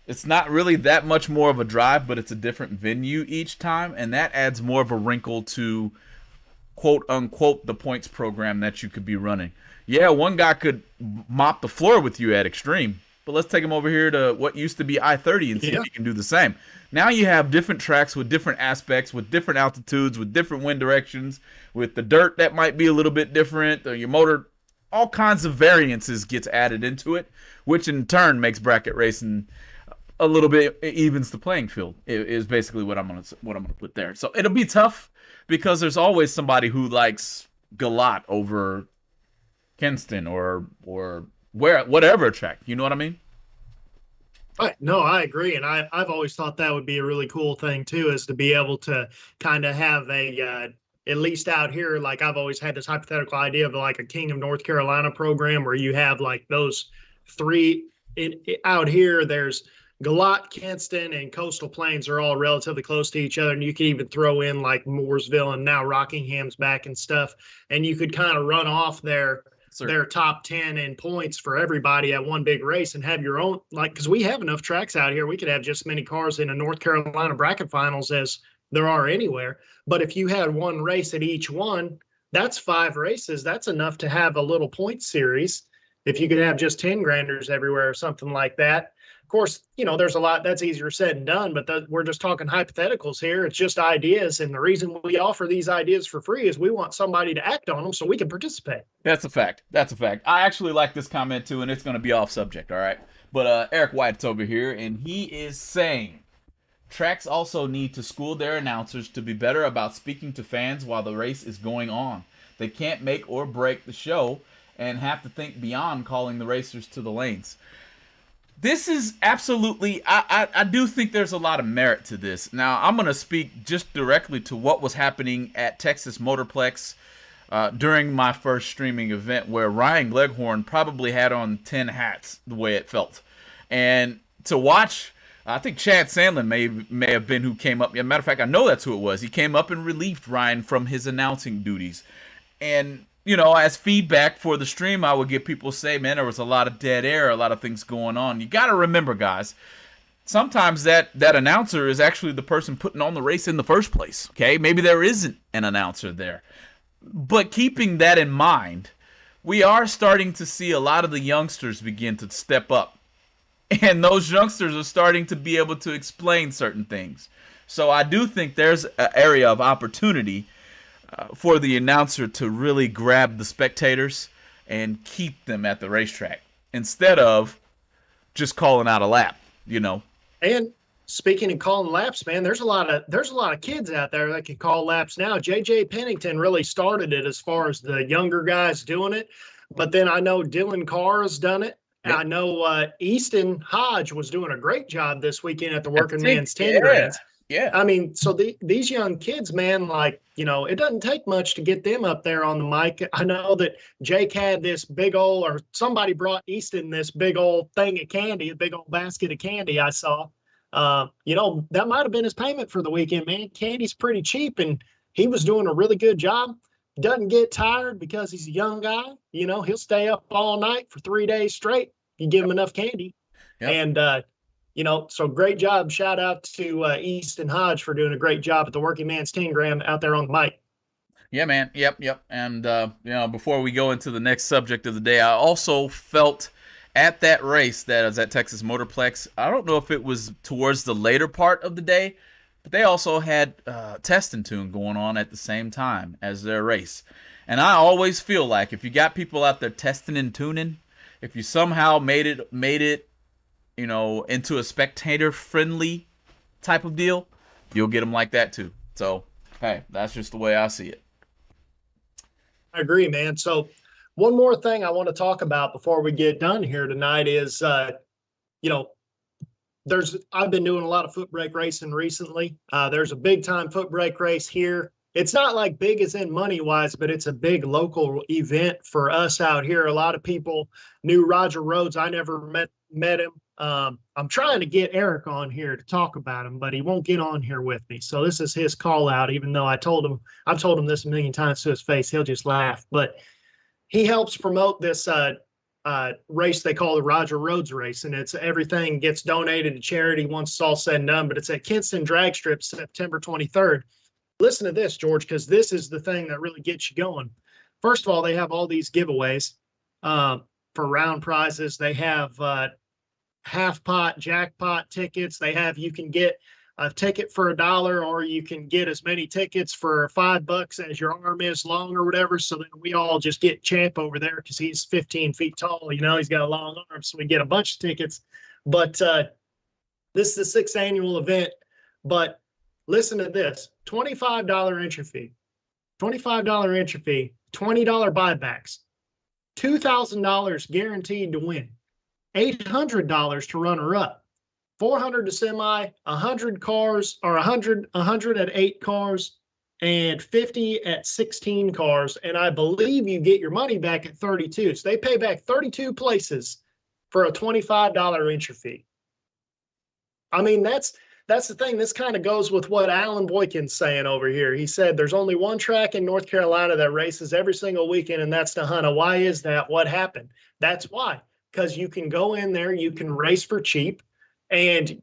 it's not really that much more of a drive, but it's a different venue each time, and that adds more of a wrinkle to quote unquote the points program that you could be running. Yeah, one guy could mop the floor with you at Extreme, but let's take him over here to what used to be I-30 and see if he can do the same. Now you have different tracks with different aspects, with different altitudes, with different wind directions, with the dirt that might be a little bit different, or your motor, all kinds of variances gets added into it, which in turn makes bracket racing a little bit, evens the playing field, is basically what I'm gonna put there. So it'll be tough, because there's always somebody who likes Galat over Kinston or whatever track. You know what I mean? Right. No, I agree. And I've always thought that would be a really cool thing too, is to be able to kind of have at least out here, like I've always had this hypothetical idea of like a King of North Carolina program where you have like those three out here. There's Galat, Kinston, and Coastal Plains are all relatively close to each other. And you could even throw in like Mooresville and now Rockingham's back and stuff. And you could kind of run off their top 10 in points for everybody at one big race and have your own, like, because we have enough tracks out here. We could have just as many cars in a North Carolina bracket finals as there are anywhere. But if you had one race at each one, that's 5 races. That's enough to have a little point series. If you could have just 10 granders everywhere or something like that. Of course, there's a lot that's easier said than done, but we're just talking hypotheticals here. It's just ideas. And the reason we offer these ideas for free is we want somebody to act on them so we can participate. That's a fact. I actually like this comment too, and it's going to be off subject, all right? But Eric White's over here, and he is saying, tracks also need to school their announcers to be better about speaking to fans while the race is going on. They can't make or break the show and have to think beyond calling the racers to the lanes. This is absolutely, I do think there's a lot of merit to this. Now, I'm going to speak just directly to what was happening at Texas Motorplex during my first streaming event, where Ryan Gleghorn probably had on 10 hats the way it felt. And to watch, I think Chad Sandlin may have been who came up. As a matter of fact, I know that's who it was. He came up and relieved Ryan from his announcing duties. And as feedback for the stream, I would get people say, man, there was a lot of dead air, a lot of things going on. You got to remember, guys, sometimes that announcer is actually the person putting on the race in the first place, okay? Maybe there isn't an announcer there. But keeping that in mind, we are starting to see a lot of the youngsters begin to step up. And those youngsters are starting to be able to explain certain things. So I do think there's an area of opportunity for the announcer to really grab the spectators and keep them at the racetrack instead of just calling out a lap, And speaking of calling laps, man, there's a lot of kids out there that can call laps now. JJ Pennington really started it as far as the younger guys doing it, but then I know Dylan Carr has done it. And I know Easton Hodge was doing a great job this weekend at the Working Man's 10 Grands. Yeah. I mean, so these young kids, man, like, it doesn't take much to get them up there on the mic. I know that Jake had this big old, or somebody brought Easton this big old thing of candy, a big old basket of candy I saw. That might have been his payment for the weekend, man. Candy's pretty cheap, and he was doing a really good job. doesn't get tired because he's a young guy. You know, he'll stay up all night for 3 days straight. You give him enough candy. Yep. And, you know, so great job. Shout out to Easton Hodge for doing a great job at the Working Man's 10 gram out there on the mic. Yeah, man. Yep. And, you know, before we go into the next subject of the day, I also felt at that race that was at Texas Motorplex, I don't know if it was towards the later part of the day, but they also had Test and Tune going on at the same time as their race. And I always feel like if you got people out there testing and tuning, if you somehow made it, you know, into a spectator-friendly type of deal, you'll get them like that too. So, hey, that's just the way I see it. I agree, man. So one more thing I want to talk about before we get done here tonight is, you know, I've been doing a lot of foot brake racing recently. There's a big time foot brake race here. It's not like big as in money wise, but it's a big local event for us out here. A lot of people knew Roger Rhodes. I never met him. I'm trying to get Eric on here to talk about him, but he won't get on here with me. So this is his call out, even though I've told him this a million times to his face. He'll just laugh, but he helps promote this, race they call the Roger Rhodes race, and it's everything gets donated to charity once it's all said and done. But it's at Kinston Drag Strip, September 23rd. Listen to this, George, because this is the thing that really gets you going. First of all, they have all these giveaways for round prizes. They have half pot, jackpot tickets. You can get a ticket for $1, or you can get as many tickets for $5 as your arm is long or whatever. So then we all just get Champ over there because he's 15 feet tall. You know, he's got a long arm, so we get a bunch of tickets. But this is the 6th annual event. But listen to this: $25 entry fee, $25 entry fee, $20 buybacks, $2,000 guaranteed to win, $800 to runner up, 400 to semi, 100 cars, or 100 at 8 cars, and 50 at 16 cars. And I believe you get your money back at 32. So they pay back 32 places for a $25 entry fee. I mean, that's the thing. This kind of goes with what Alan Boykin's saying over here. He said there's only one track in North Carolina that races every single weekend, and that's Nahunta. Why is that? What happened? That's why. Because you can go in there, you can race for cheap. And,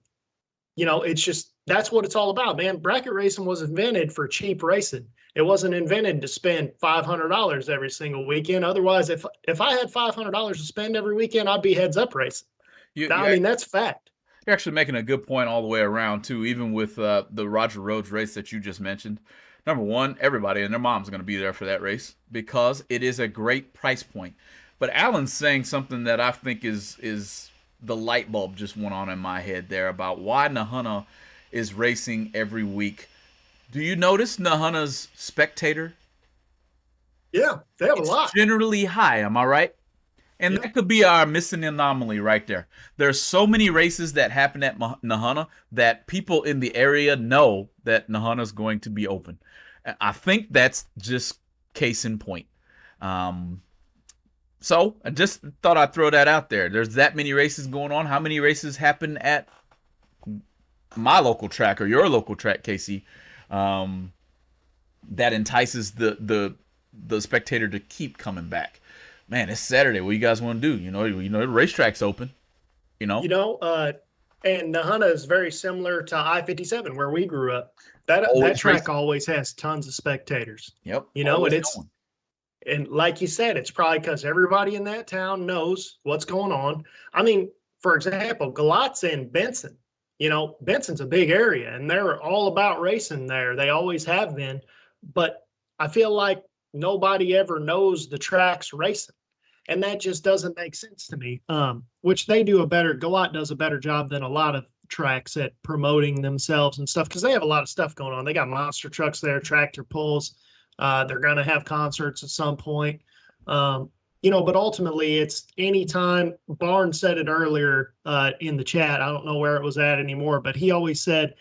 you know, it's just, that's what it's all about, man. Bracket racing was invented for cheap racing. It wasn't invented to spend $500 every single weekend. Otherwise, if I had $500 to spend every weekend, I'd be heads up racing. I mean, that's fact. You're actually making a good point all the way around, too, even with the Roger Rhodes race that you just mentioned. Number one, everybody and their mom's going to be there for that race because it is a great price point. But Alan's saying something that I think is the light bulb just went on in my head there about why Nahunta is racing every week. Do you notice Nahunta's spectator? Yeah, they have a lot. Generally high, am I right? And that could be our missing anomaly right there. There's so many races that happen at Nahunta that people in the area know that Nahunta is going to be open. I think that's just case in point. So I just thought I'd throw that out there. There's that many races going on. How many races happen at my local track or your local track, Casey, that entices the spectator to keep coming back? Man, it's Saturday. What you guys want to do? You know, the racetrack's open. And Nahunta is very similar to I-57 where we grew up. That track always has tons of spectators. Yep. And like you said, it's probably because everybody in that town knows what's going on. I mean, for example, Galatza and Benson. You know, Benson's a big area, and they're all about racing there. They always have been. But I feel like nobody ever knows the track's racing. And that just doesn't make sense to me, which Galat does a better job than a lot of tracks at promoting themselves and stuff because they have a lot of stuff going on. They got monster trucks there, tractor pulls. They're going to have concerts at some point, but ultimately it's anytime. Barnes said it earlier in the chat. I don't know where it was at anymore, but he always said,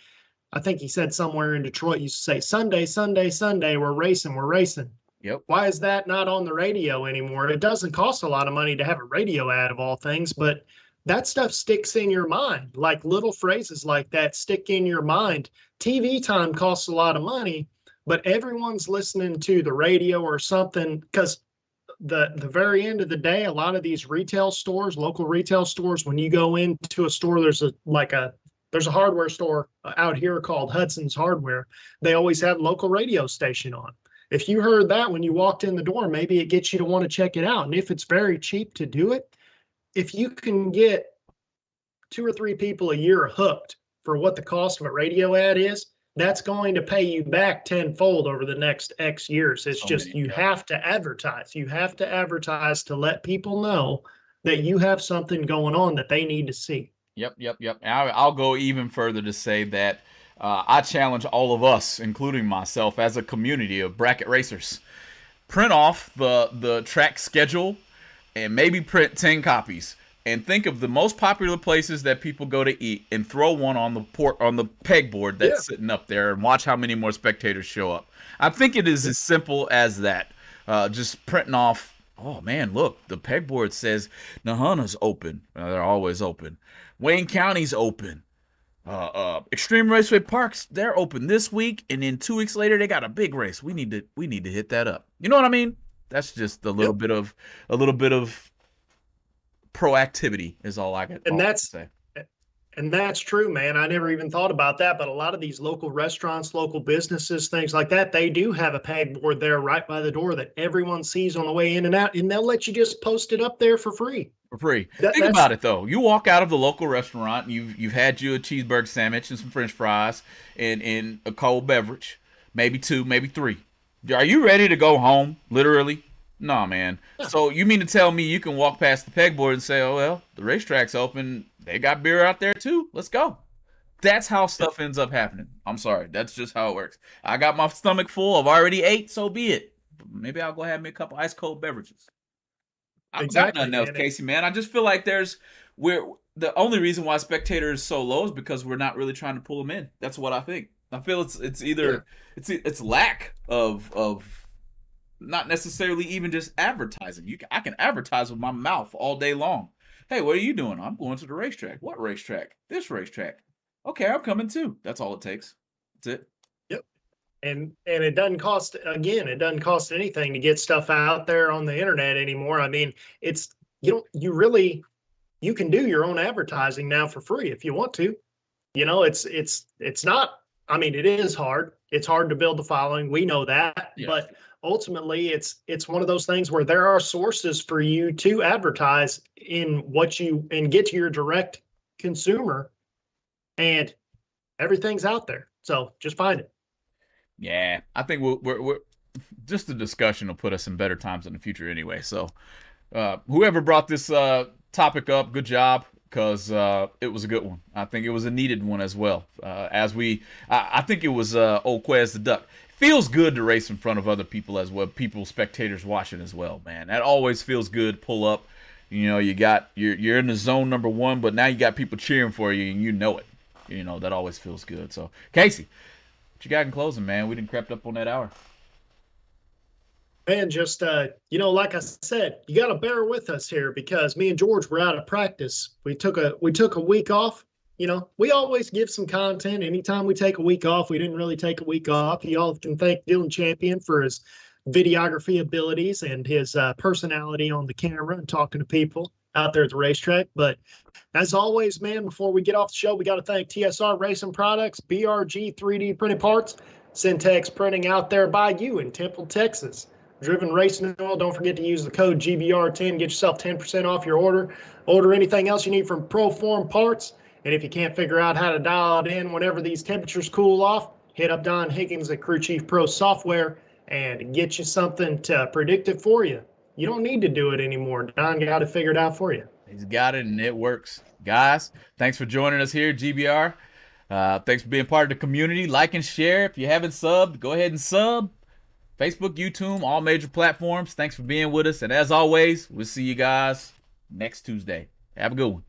I think he said somewhere in Detroit, used to say, Sunday, Sunday, Sunday, we're racing. Yep. Why is that not on the radio anymore? It doesn't cost a lot of money to have a radio ad of all things, but that stuff sticks in your mind. Like little phrases like that stick in your mind. TV time costs a lot of money. but everyone's listening to the radio or something, because the very end of the day, a lot of these retail stores, local retail stores, when you go into a store, there's a hardware store out here called Hudson's Hardware. They always have local radio station on. If you heard that when you walked in the door, maybe it gets you to want to check it out. And if it's very cheap to do it, if you can get 2 or 3 people a year hooked for what the cost of a radio ad is, that's going to pay you back tenfold over the next X years. It's just, you have to advertise. You have to advertise to let people know that you have something going on that they need to see. Yep. I'll go even further to say that I challenge all of us, including myself, as a community of bracket racers. Print off the track schedule and maybe print 10 copies. And think of the most popular places that people go to eat and throw one on the pegboard that's sitting up there and watch how many more spectators show up. I think it is as simple as that. Just printing off, oh man, look, the pegboard says Nahuna's open. They're always open. Wayne County's open. Extreme Raceway Parks, they're open this week, and then 2 weeks later they got a big race. We need to hit that up. You know what I mean? That's just a little bit of proactivity is all I can say. And that's true, man. I never even thought about that, but a lot of these local restaurants, local businesses, things like that, they do have a pegboard there right by the door that everyone sees on the way in and out, and they'll let you just post it up there for free. Think about it though. You walk out of the local restaurant, and you've had you a cheeseburger sandwich and some French fries and a cold beverage, maybe 2, maybe 3. Are you ready to go home? Literally? No, man. So you mean to tell me you can walk past the pegboard and say, "Oh well, the racetrack's open. They got beer out there too. Let's go." That's how stuff ends up happening. I'm sorry. That's just how it works. I got my stomach full. I've already ate. So be it. Maybe I'll go have me a couple ice cold beverages. I've got nothing else, Casey, man. I just feel like the only reason why spectator is so low is because we're not really trying to pull them in. That's what I think. I feel it's either it's lack of not necessarily even just advertising. I can advertise with my mouth all day long. Hey, what are you doing? I'm going to the racetrack. What racetrack? This racetrack. Okay, I'm coming too. That's all it takes. That's it. Yep. And it doesn't cost anything to get stuff out there on the internet anymore. I mean, you can do your own advertising now for free if you want to. You know, it's not, I mean, it is hard. It's hard to build the following. We know that, but ultimately it's one of those things where there are sources for you to advertise in and get to your direct consumer, and everything's out there. So just find it. Yeah, I think we're just the discussion will put us in better times in the future anyway. So whoever brought this topic up, good job, because it was a good one. I think it was a needed one as well. I think it was old Quez the Duck. Feels good to race in front of other people as well, spectators watching as well, man. That always feels good. Pull up, you know, you're in the zone number 1, but now you got people cheering for you, and you know it. You know, that always feels good. So, Casey, what you got in closing, man? We didn't crept up on that hour. Man, just like I said, you got to bear with us here because me and George were out of practice. We took a week off. You know, we always give some content. Anytime we take a week off, we didn't really take a week off. Y'all can thank Dylan Champion for his videography abilities and his personality on the camera and talking to people out there at the racetrack. But as always, man, before we get off the show, we got to thank TSR Racing Products, BRG 3D Printed Parts, Syntex Printing out there by you in Temple, Texas. Driven Racing Oil. Don't forget to use the code GBR10. Get yourself 10% off your order. Order anything else you need from Proform Parts. And if you can't figure out how to dial it in whenever these temperatures cool off, hit up Don Higgins at Crew Chief Pro Software and get you something to predict it for you. You don't need to do it anymore. Don got it figured out for you. He's got it, and it works. Guys, thanks for joining us here, GBR. Thanks for being part of the community. Like and share. If you haven't subbed, go ahead and sub. Facebook, YouTube, all major platforms. Thanks for being with us. And as always, we'll see you guys next Tuesday. Have a good one.